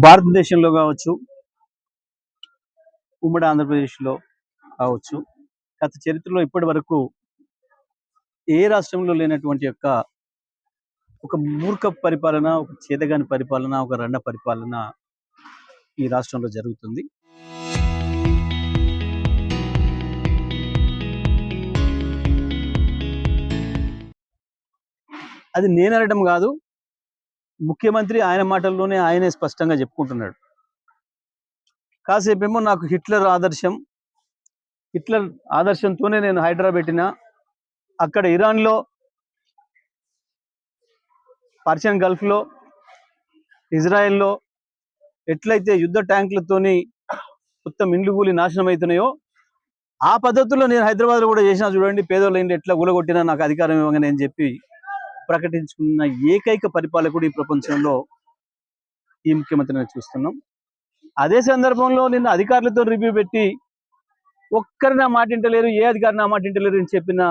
భారతదేశంలో కావచ్చు, ఉమ్మడి ఆంధ్రప్రదేశ్లో కావచ్చు, గత చరిత్రలో ఇప్పటి వరకు ఏ రాష్ట్రంలో లేనటువంటి ఒక మూర్ఖ పరిపాలన, ఒక చేతగాని పరిపాలన, ఒక రండ పరిపాలన ఈ రాష్ట్రంలో జరుగుతుంది. అది నేననడం కాదు, ముఖ్యమంత్రి ఆయన మాటల్లోనే ఆయనే స్పష్టంగా చెప్పుకుంటున్నాడు. కాసేపేమో నాకు హిట్లర్ ఆదర్శంతోనే నేను హైడ్రా పెట్టినా, అక్కడ ఇరాన్లో, పర్షియన్ గల్ఫ్లో, ఇజ్రాయెల్లో ఎట్లయితే యుద్ధ ట్యాంకులతోని మొత్తం ఇండ్లు కూలి నాశనం అవుతున్నాయో ఆ పద్ధతుల్లో నేను హైదరాబాద్లో కూడా చేసినా చూడండి, పేదోళ్ళ ఇంటి ఎట్లా కూలగొట్టినా నాకు అధికారం ఇవ్వగానే అని చెప్పి ప్రకటించుకున్న ఏకైక పరిపాలకుడు ఈ ప్రపంచంలో ఈ ముఖ్యమంత్రిని చూస్తున్నాం. అదే సందర్భంలో నిన్న అధికారులతో రివ్యూ పెట్టి ఒక్కరు నా మాట ఇంటలేరు, ఏ అధికారి నా మాట ఇంటలేరు అని చెప్పిన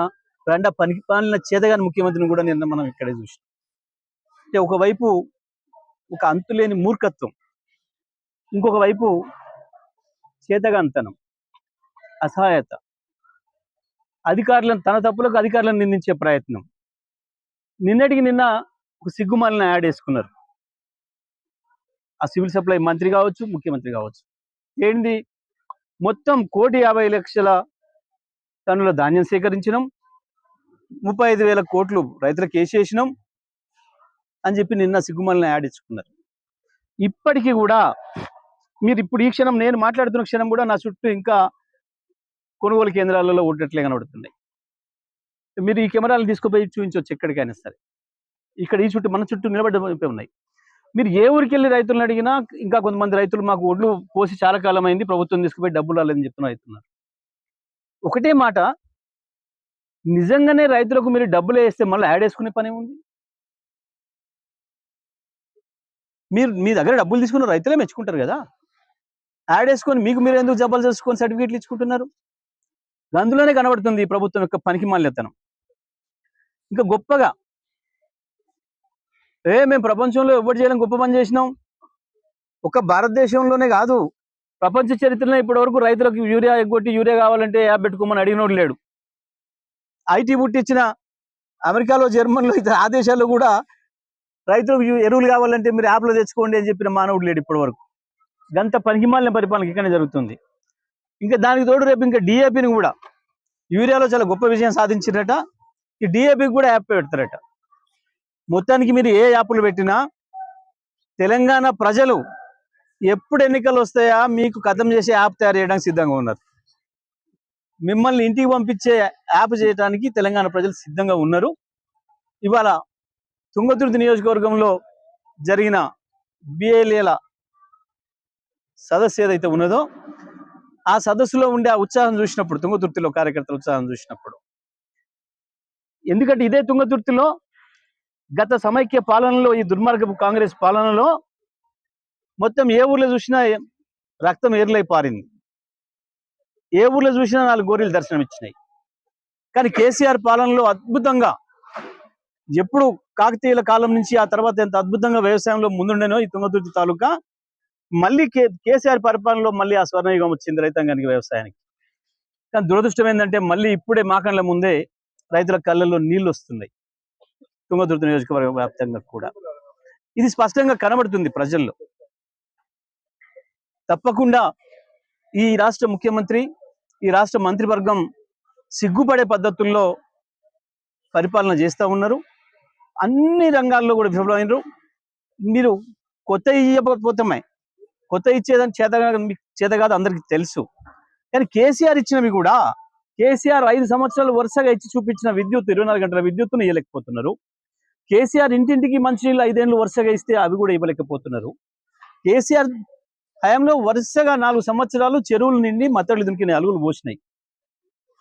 రండ పనికిపాలిన చేతగాని ముఖ్యమంత్రిని కూడా నిన్న మనం ఇక్కడే చూసాం. అంటే ఒకవైపు ఒక అంతులేని మూర్ఖత్వం, ఇంకొక వైపు చేతగాంతనం, అసహాయత, తన తప్పులకు అధికారులను నిందించే ప్రయత్నం. నిన్నటికి నిన్న ఒక సిగ్గుమాలిన యాడ్ వేసుకున్నారు. ఆ సివిల్ సప్లై మంత్రి కావచ్చు, ముఖ్యమంత్రి కావచ్చు. ఏంటి, మొత్తం 1,50,00,000 టన్నుల ధాన్యం సేకరించినాం, 35,000 కోట్లు రైతులకు వేసేసినాం అని చెప్పి నిన్న సిగ్గుమాలిన యాడ్ ఇచ్చుకున్నారు. ఇప్పటికీ కూడా మీరు ఇప్పుడు ఈ క్షణం నేను మాట్లాడుతున్న క్షణం కూడా నా చుట్టూ ఇంకా కొనుగోలు కేంద్రాలలో ఓట్లే కనబడుతున్నాయి. మీరు ఈ కెమెరాలు తీసుకుపోయి చూపించవచ్చు ఎక్కడికైనా సరే. ఇక్కడ ఈ చుట్టూ మన చుట్టూ నిలబడి ఉన్నాయి. మీరు ఏ ఊరికి వెళ్ళి రైతులను అడిగినా ఇంకా కొంతమంది రైతులు మాకు ఒడ్లు పోసి చాలా కాలం అయింది, ప్రభుత్వం తీసుకుపోయి డబ్బులు రాలేదని చెప్తున్నారు. ఒకటే మాట, నిజంగానే రైతులకు మీరు డబ్బులు వేస్తే మళ్ళీ యాడ్ వేసుకునే పని ఉంది? మీ దగ్గర డబ్బులు తీసుకున్న రైతులే మెచ్చుకుంటారు కదా, యాడ్ వేసుకొని మీరు ఎందుకు జబ్బలు చేసుకొని సర్టిఫికేట్లు ఇచ్చుకుంటున్నారు? అందులోనే కనబడుతుంది ఈ ప్రభుత్వం యొక్క పనికి మాల్యతనం. ఇంకా గొప్పగా మేము ప్రపంచంలో ఎవరు చేయడం గొప్ప పని చేసినాం. ఒక భారతదేశంలోనే కాదు, ప్రపంచ చరిత్రలో ఇప్పటి వరకు రైతులకు యూరియా కావాలంటే యాప్ పెట్టుకోమని అడిగినోడు లేడు. ఐటీ పుట్టించిన అమెరికాలో, జర్మన్లో, ఇతర ఆ దేశాల్లో కూడా రైతులకు ఎరువులు కావాలంటే మీరు యాప్లో తెచ్చుకోండి అని చెప్పిన మానవుడు లేడు ఇప్పటి వరకు. గంత పనికిమాలిన పరిపాలన ఇక్కడనే జరుగుతుంది. ఇంకా దానికి తోడు రేపు ఇంకా డిఏపిని కూడా, యూరియాలో చాలా గొప్ప విజయం సాధించినట, ఈ డిఏపికి కూడా యాప్ పెడతారట. మొత్తానికి మీరు ఏ యాప్లు పెట్టినా తెలంగాణ ప్రజలు ఎప్పుడు ఎన్నికలు వస్తాయా మీకు ఖతం చేసే యాప్ తయారు చేయడానికి సిద్ధంగా ఉన్నారు. మిమ్మల్ని ఇంటికి పంపించే యాప్ చేయడానికి తెలంగాణ ప్రజలు సిద్ధంగా ఉన్నారు. ఇవాళ తుంగతుర్తి నియోజకవర్గంలో జరిగిన బిఎల్ఏల సదస్సు ఏదైతే ఉన్నదో ఆ సదస్సులో ఉండే ఆ ఉత్సాహం చూసినప్పుడు, తుంగతుర్తిలో కార్యకర్తల ఉత్సాహం చూసినప్పుడు, ఎందుకంటే ఇదే తుంగతుర్తిలో గత సమైక్య పాలనలో, ఈ దుర్మార్గపు కాంగ్రెస్ పాలనలో మొత్తం ఏ ఊర్లో చూసినా రక్తం ఏర్లై పారింది, ఏ ఊర్లో చూసినా 4 గోరీలు దర్శనం ఇచ్చినాయి. కానీ కేసీఆర్ పాలనలో అద్భుతంగా, ఎప్పుడు కాకతీయుల కాలం నుంచి ఆ తర్వాత ఎంత అద్భుతంగా వ్యవసాయంలో ముందుండేనో ఈ తుంగతుర్తి తాలూకా, మళ్ళీ కేసీఆర్ పరిపాలనలో మళ్ళీ ఆ స్వర్ణయుగం వచ్చింది రైతాంగానికి, వ్యవసాయానికి. కానీ దురదృష్టం ఏంటంటే మళ్ళీ ఇప్పుడే మాకండ్ల ముందే రైతుల కళ్ళల్లో నీళ్లు వస్తున్నాయి, తుంగతుర్తి నియోజకవర్గ వ్యాప్తంగా కూడా. ఇది స్పష్టంగా కనబడుతుంది ప్రజల్లో. తప్పకుండా ఈ రాష్ట్ర ముఖ్యమంత్రి, ఈ రాష్ట్ర మంత్రివర్గం సిగ్గుపడే పద్ధతుల్లో పరిపాలన చేస్తూ ఉన్నారు. అన్ని రంగాల్లో కూడా విఫలమైనరు. మీరు కొత్త ఇచ్చేదాన్ని చేత కాదు అందరికీ తెలుసు. కానీ కేసీఆర్ ఇచ్చినవి కూడా, కేసీఆర్ 5 సంవత్సరాలు వరుసగా ఇచ్చి చూపించిన విద్యుత్, 24 గంటల విద్యుత్తును ఇవ్వలేకపోతున్నారు. కేసీఆర్ ఇంటింటికి మంచినీళ్ళు 5 ఏళ్ళు వరుసగా ఇస్తే అవి కూడా ఇవ్వలేకపోతున్నారు. కేసీఆర్ హయాంలో వరుసగా 4 సంవత్సరాలు చెరువులు నిండి మత్తళ్ళు దుంకిన అలుగులు పోసినాయి.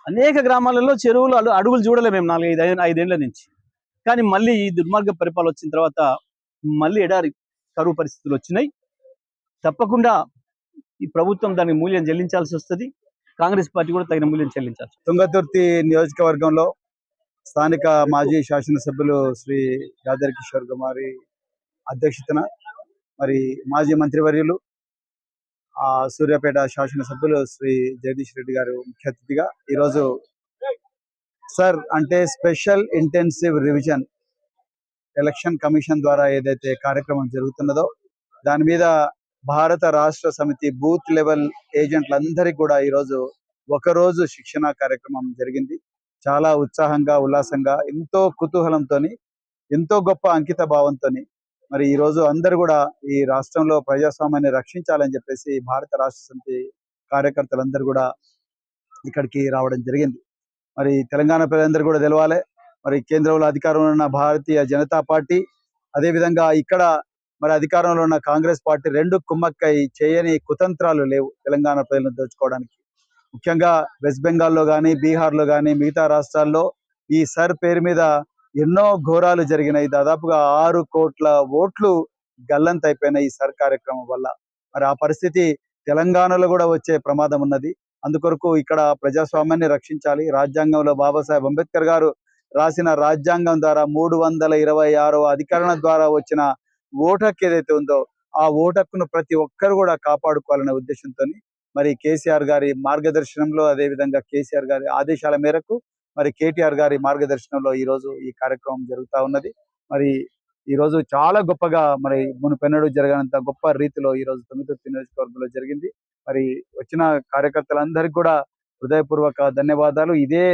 అనేక గ్రామాలలో చెరువులు అడుగులు చూడలే మేము 4-5 ఏళ్ల నుంచి. కానీ మళ్ళీ ఈ దుర్మార్గ పరిపాలన వచ్చిన తర్వాత మళ్ళీ ఎడారి కరువు పరిస్థితులు వచ్చినాయి. తప్పకుండా ఈ ప్రభుత్వం దానికి మూల్యం చెల్లించాల్సి వస్తుంది. కాంగ్రెస్ పార్టీ కూడా తగిన మూల్యం చెల్లించాల్సి. తుంగతుర్తి నియోజకవర్గంలో స్థానిక మాజీ శాసనసభ్యులు శ్రీ యాదగిరి కిషోర్ కుమారి అధ్యక్షతన మరి మాజీ మంత్రివర్యులు సూర్యాపేట శాసనసభ్యులు శ్రీ జగదీష్ రెడ్డి గారు ముఖ్య అతిథిగా ఈరోజు సర్ అంటే special intensive revision election commission ద్వారా ఏదైతే కార్యక్రమం జరుగుతున్నదో దాని మీద భారత రాష్ట్ర సమితి బూత్ లెవెల్ ఏజెంట్లందరికీ కూడా ఈరోజు ఒకరోజు శిక్షణ కార్యక్రమం జరిగింది. చాలా ఉత్సాహంగా ఉల్లాసంగా ఎంతో కుతూహలంతో ఎంతో గొప్ప అంకిత భావంతో మరి ఈ రోజు అందరూ కూడా ఈ రాష్ట్రంలో ప్రజాస్వామ్యాన్ని రక్షించాలని చెప్పేసి భారత రాష్ట్ర సమితి కార్యకర్తలందరూ కూడా ఇక్కడికి రావడం జరిగింది. మరి తెలంగాణ ప్రజలందరూ కూడా తెలవాలి, మరి కేంద్రంలో అధికారంలో ఉన్న భారతీయ జనతా పార్టీ, అదేవిధంగా ఇక్కడ మరి అధికారంలో ఉన్న కాంగ్రెస్ పార్టీ రెండు కుమ్మక్కై చేయని కుతంత్రాలు లేవు తెలంగాణ ప్రజలను దోచుకోవడానికి. ముఖ్యంగా వెస్ట్ బెంగాల్లో కానీ బీహార్లో కానీ మిగతా రాష్ట్రాల్లో ఈ సర్ పేరు మీద ఎన్నో ఘోరాలు జరిగినాయి. దాదాపుగా 6 కోట్ల ఓట్లు గల్లంతైపోయినాయి ఈ సర్ కార్యక్రమం వల్ల. మరి ఆ పరిస్థితి తెలంగాణలో కూడా వచ్చే ప్రమాదం ఉన్నది. అందుకొరకు ఇక్కడ ప్రజాస్వామ్యాన్ని రక్షించాలి. రాజ్యాంగంలో బాబాసాహెబ్ అంబేద్కర్ గారు రాసిన రాజ్యాంగం ద్వారా 326వ అధికరణ ద్వారా వచ్చిన ఓటు హక్కు ఏదైతే ఉందో ఆ ఓటు హక్కును ప్రతి ఒక్కరు కూడా కాపాడుకోవాలనే ఉద్దేశంతో మరి కేసీఆర్ గారి మార్గదర్శనంలో, అదేవిధంగా కేసీఆర్ గారి ఆదేశాల మేరకు మరి కేటీఆర్ గారి మార్గదర్శనంలో ఈ రోజు ఈ కార్యక్రమం జరుగుతూ ఉన్నది. మరి ఈ రోజు చాలా గొప్పగా మరి మునుపెన్నడూ జరగనంత గొప్ప రీతిలో ఈ రోజు తుంగతుర్తి నియోజకవర్గంలో జరిగింది. మరి వచ్చిన కార్యకర్తలందరికీ కూడా హృదయపూర్వక ధన్యవాదాలు. ఇదే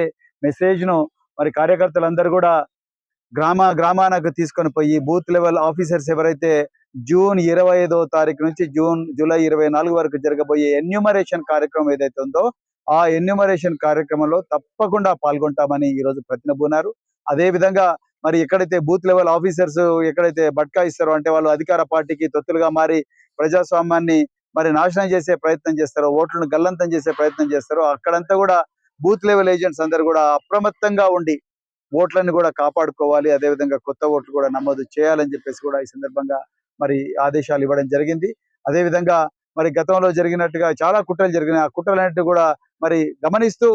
మెసేజ్ ను మరి కార్యకర్తలందరూ కూడా గ్రామానికి తీసుకొని పోయి బూత్ లెవెల్ ఆఫీసర్స్ ఎవరైతే జూన్ 25వ తారీఖు నుంచి జూలై 24 వరకు జరగబోయే ఎన్యూమరేషన్ కార్యక్రమం ఏదైతే ఉందో ఆ ఎన్యూమరేషన్ కార్యక్రమంలో తప్పకుండా పాల్గొంటామని ఈ రోజు ప్రతినబూనారు. అదే విధంగా మరి ఎక్కడైతే బూత్ లెవెల్ ఆఫీసర్స్ ఎక్కడైతే బట్కాయిస్తారో అంటే వాళ్ళు అధికార పార్టీకి తొత్తులుగా మారి ప్రజాస్వామ్యాన్ని మరి నాశనం చేసే ప్రయత్నం చేస్తారో, ఓట్లను గల్లంతం చేసే ప్రయత్నం చేస్తారో అక్కడంతా కూడా బూత్ లెవెల్ ఏజెంట్స్ అందరూ కూడా అప్రమత్తంగా ఉండి ఓట్లను కూడా కాపాడుకోవాలి, అదేవిధంగా కొత్త ఓట్లు కూడా నమోదు చేయాలని చెప్పేసి కూడా ఈ సందర్భంగా మరి ఆదేశాలు ఇవ్వడం జరిగింది. అదేవిధంగా మరి గతంలో జరిగినట్టుగా చాలా కుట్రలు జరిగినాయి. ఆ కుట్రలన్నిటి కూడా మరి గమనిస్తూ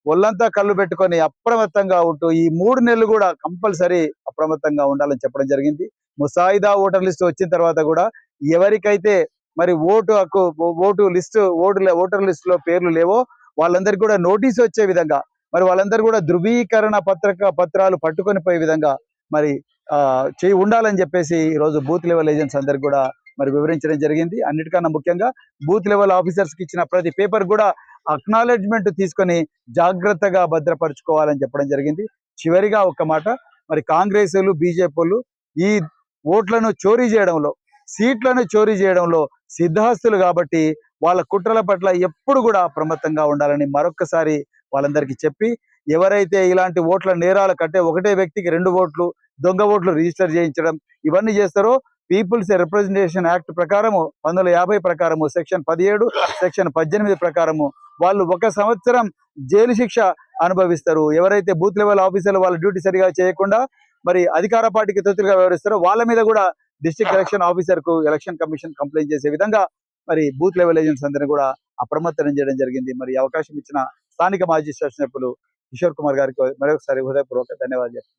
ఒళ్ళంతా కళ్ళు పెట్టుకొని అప్రమత్తంగా ఉంటూ ఈ 3 నెలలు కూడా కంపల్సరీ అప్రమత్తంగా ఉండాలని చెప్పడం జరిగింది. ముసాయిదా ఓటర్ లిస్టు వచ్చిన తర్వాత కూడా ఎవరికైతే మరి ఓటర్ లిస్ట్ లో పేర్లు లేవో వాళ్ళందరికీ కూడా నోటీసు వచ్చే విధంగా మరి వాళ్ళందరూ కూడా ధృవీకరణ పత్రాలు పట్టుకొని పోయే విధంగా మరి చేయి ఉండాలని చెప్పేసి ఈరోజు బూత్ లెవెల్ ఏజెంట్స్ అందరికి కూడా మరి వివరించడం జరిగింది. అన్నిటికన్నా ముఖ్యంగా బూత్ లెవెల్ ఆఫీసర్స్ కి ఇచ్చిన ప్రతి పేపర్ కూడా అక్నాలెడ్జ్మెంట్ తీసుకొని జాగ్రత్తగా భద్రపరచుకోవాలని చెప్పడం జరిగింది. చివరిగా ఒక మాట, మరి కాంగ్రెస్లు బీజేపీలు ఈ ఓట్లను చోరీ చేయడంలో, సీట్లను చోరీ చేయడంలో సిద్ధాస్తులు కాబట్టి వాళ్ళ కుట్రల పట్ల ఎప్పుడు కూడా అప్రమత్తంగా ఉండాలని మరొక్కసారి వాళ్ళందరికీ చెప్పి, ఎవరైతే ఇలాంటి ఓట్ల నేరాలు కట్టే ఒకటే వ్యక్తికి 2 ఓట్లు దొంగ ఓట్లు రిజిస్టర్ చేయించడం ఇవన్నీ చేస్తారో పీపుల్స్ రిప్రజెంటేషన్ యాక్ట్ ప్రకారము 1950 ప్రకారము సెక్షన్ 17 సెక్షన్ 18 ప్రకారము వాళ్ళు 1 సంవత్సరం జైలు శిక్ష అనుభవిస్తారు. ఎవరైతే బూత్ లెవెల్ ఆఫీసర్లు వాళ్ళ డ్యూటీ సరిగా చేయకుండా మరి అధికార పార్టీకి తొత్తులుగా వ్యవహరిస్తారో వాళ్ళ మీద కూడా డిస్ట్రిక్ట్ ఎలక్షన్ ఆఫీసర్ కు ఎలక్షన్ కమిషన్ కంప్లైంట్ చేసే విధంగా మరి బూత్ లెవెల్ ఏజెంట్స్ అందరినీ కూడా అప్రమత్తం చేయడం జరిగింది. మరి అవకాశం ఇచ్చిన స్థానిక మాజీ శాసనసభ్యులు కిషోర్ కుమార్ గారికి మరొకసారి హృదయపూర్వక ధన్యవాదాలు.